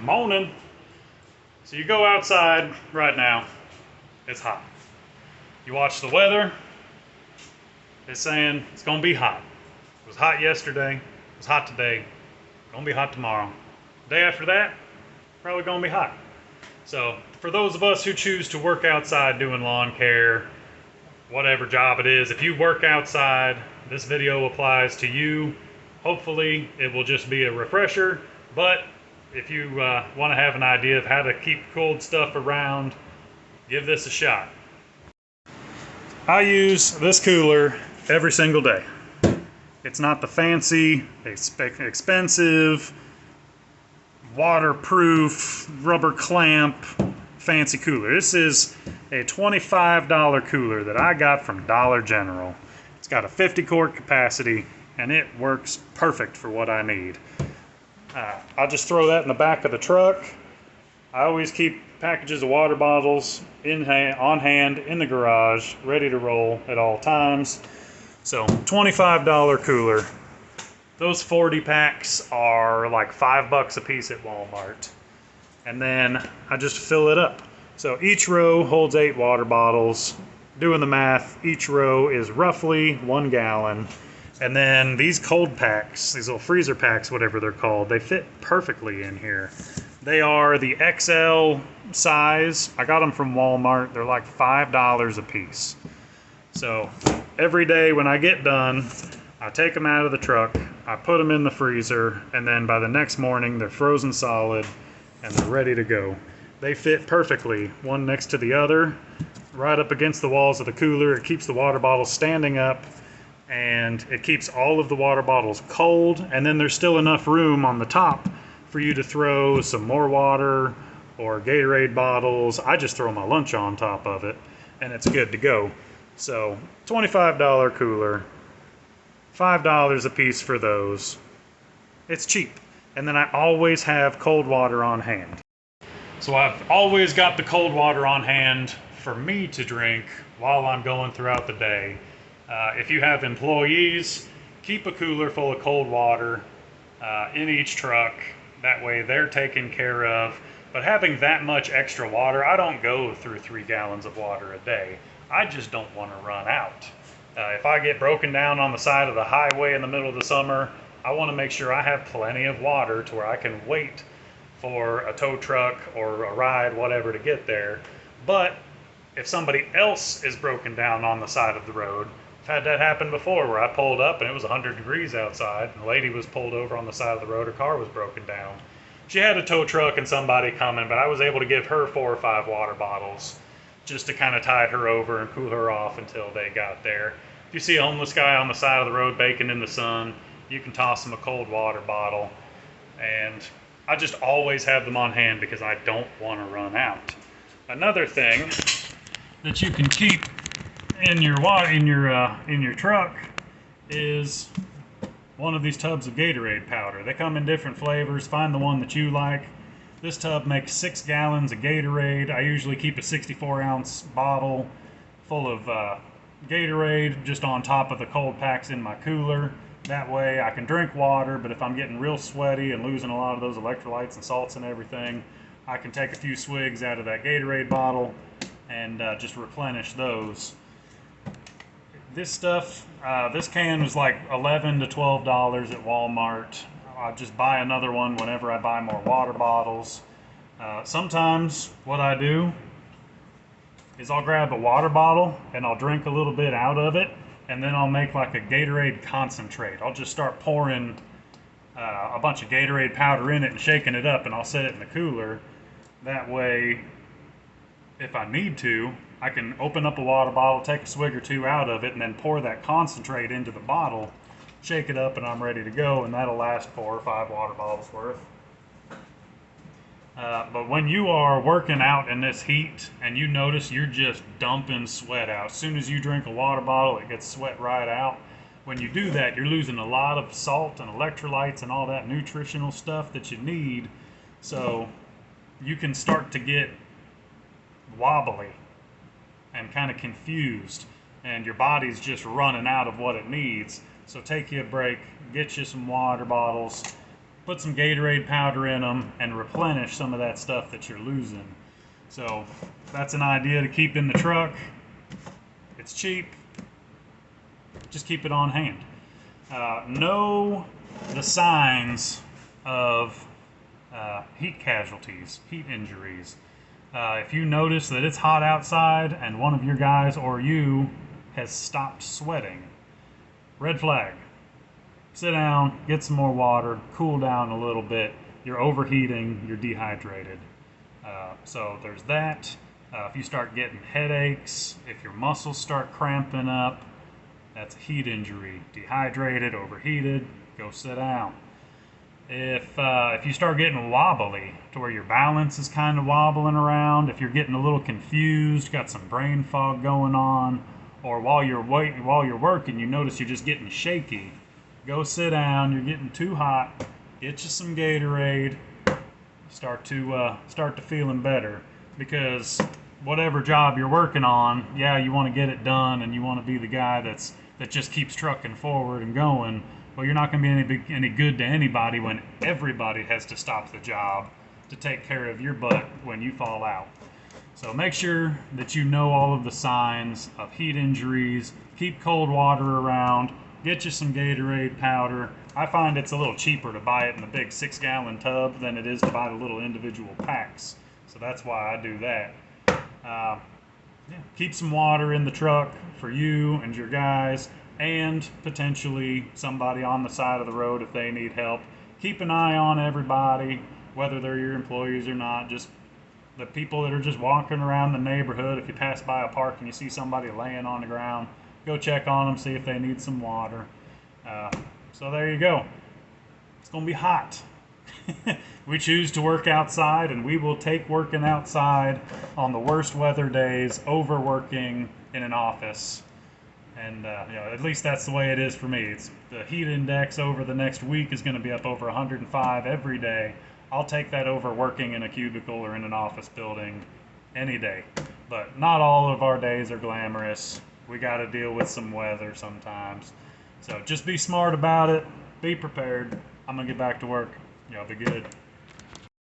Morning. So you go outside right now, it's hot. You watch the weather, it's saying it's gonna be hot. It was hot yesterday, it was hot today, gonna be hot tomorrow. The day after that, probably gonna be hot. So for those of us who choose to work outside doing lawn care, whatever job it is, if you work outside, this video applies to you. Hopefully it will just be a refresher, but if you want to have an idea of how to keep cold stuff around, give this a shot. I use this cooler every single day. It's not the fancy, expensive, waterproof, rubber clamp, fancy cooler. This is a $25 cooler that I got from Dollar General. It's got a 50 quart capacity and it works perfect for what I need. I'll just throw that in the back of the truck. I always keep packages of water bottles on hand in the garage, ready to roll at all times. So $25 cooler. Those 40 packs are like $5 a piece at Walmart. And then I just fill it up. So each row holds 8 water bottles. Doing the math, each row is roughly 1 gallon. And then these cold packs, these little freezer packs, whatever they're called, they fit perfectly in here. They are the XL size. I got them from Walmart. They're like $5 a piece. So every day when I get done, I take them out of the truck, I put them in the freezer, and then by the next morning they're frozen solid and they're ready to go. They fit perfectly, one next to the other, right up against the walls of the cooler. It keeps the water bottles standing up, and it keeps all of the water bottles cold, and then there's still enough room on the top for you to throw some more water or Gatorade bottles. I just throw my lunch on top of it, and it's good to go. So $25 cooler, $5 a piece for those. It's cheap. And then I always have cold water on hand. So I've always got the cold water on hand for me to drink while I'm going throughout the day. If you have employees, keep a cooler full of cold water in each truck. That way they're taken care of. But having that much extra water, I don't go through 3 gallons of water a day. I just don't want to run out. If I get broken down on the side of the highway in the middle of the summer, I want to make sure I have plenty of water to where I can wait for a tow truck or a ride, whatever, to get there. But if somebody else is broken down on the side of the road, I've had that happen before where I pulled up and it was 100 degrees outside and the lady was pulled over on the side of the road, her car was broken down. She had a tow truck and somebody coming, but I was able to give her 4 or 5 water bottles just to kind of tide her over and cool her off until they got there. If you see a homeless guy on the side of the road baking in the sun, you can toss him a cold water bottle. And I just always have them on hand because I don't want to run out. Another thing that you can keep in your truck is one of these tubs of Gatorade powder. They come in different flavors. Find the one that you like. This tub makes 6 gallons of Gatorade. I usually keep a 64-ounce bottle full of Gatorade just on top of the cold packs in my cooler. That way I can drink water, but if I'm getting real sweaty and losing a lot of those electrolytes and salts and everything, I can take a few swigs out of that Gatorade bottle and just replenish those. This stuff, this can was like $11 to $12 at Walmart. I'll just buy another one whenever I buy more water bottles. Sometimes what I do is I'll grab a water bottle and I'll drink a little bit out of it, and then I'll make like a Gatorade concentrate. I'll just start pouring a bunch of Gatorade powder in it and shaking it up, and I'll set it in the cooler. That way, if I need to, I can open up a water bottle, take a swig or 2 out of it, and then pour that concentrate into the bottle, shake it up, and I'm ready to go, and that'll last 4 or 5 water bottles worth. But when you are working out in this heat and you notice you're just dumping sweat out, as soon as you drink a water bottle, it gets sweat right out. When you do that, you're losing a lot of salt and electrolytes and all that nutritional stuff that you need. So you can start to get wobbly and kind of confused, and your body's just running out of what it needs. So take you a break, get you some water bottles, put some Gatorade powder in them, and replenish some of that stuff that you're losing. So that's an idea to keep in the truck. It's cheap. Just keep it on hand. Know the signs of heat casualties, heat injuries. If you notice that it's hot outside and one of your guys or you has stopped sweating, red flag. Sit down, get some more water, cool down a little bit. You're overheating, you're dehydrated. So there's that. If you start getting headaches, if your muscles start cramping up, that's a heat injury. Dehydrated, overheated, go sit down. If you start getting wobbly to where your balance is kind of wobbling around, if you're getting a little confused, got some brain fog going on, or while you're working, you notice you're just getting shaky, go sit down. You're getting too hot. Get you some Gatorade. Start to feeling better, because whatever job you're working on, yeah, you want to get it done and you want to be the guy that just keeps trucking forward and going. Well, you're not going to be any good to anybody when everybody has to stop the job to take care of your butt when you fall out. So make sure that you know all of the signs of heat injuries. Keep cold water around. Get you some Gatorade powder. I find it's a little cheaper to buy it in the big 6-gallon tub than it is to buy the little individual packs. So that's why I do that. Keep some water in the truck for you and your guys, and potentially somebody on the side of the road if they need help. Keep an eye on everybody, whether they're your employees or not. Just the people that are just walking around the neighborhood. If you pass by a park and you see somebody laying on the ground, go check on them, see if they need some water. So there you go. It's going to be hot. We choose to work outside, and we will take working outside on the worst weather days over working in an office. And at least that's the way it is for me. It's the heat index over the next week is going to be up over 105 every day. I'll take that over working in a cubicle or in an office building any day. But not all of our days are glamorous. We got to deal with some weather sometimes. So just be smart about it. Be prepared. I'm going to get back to work. Y'all be good.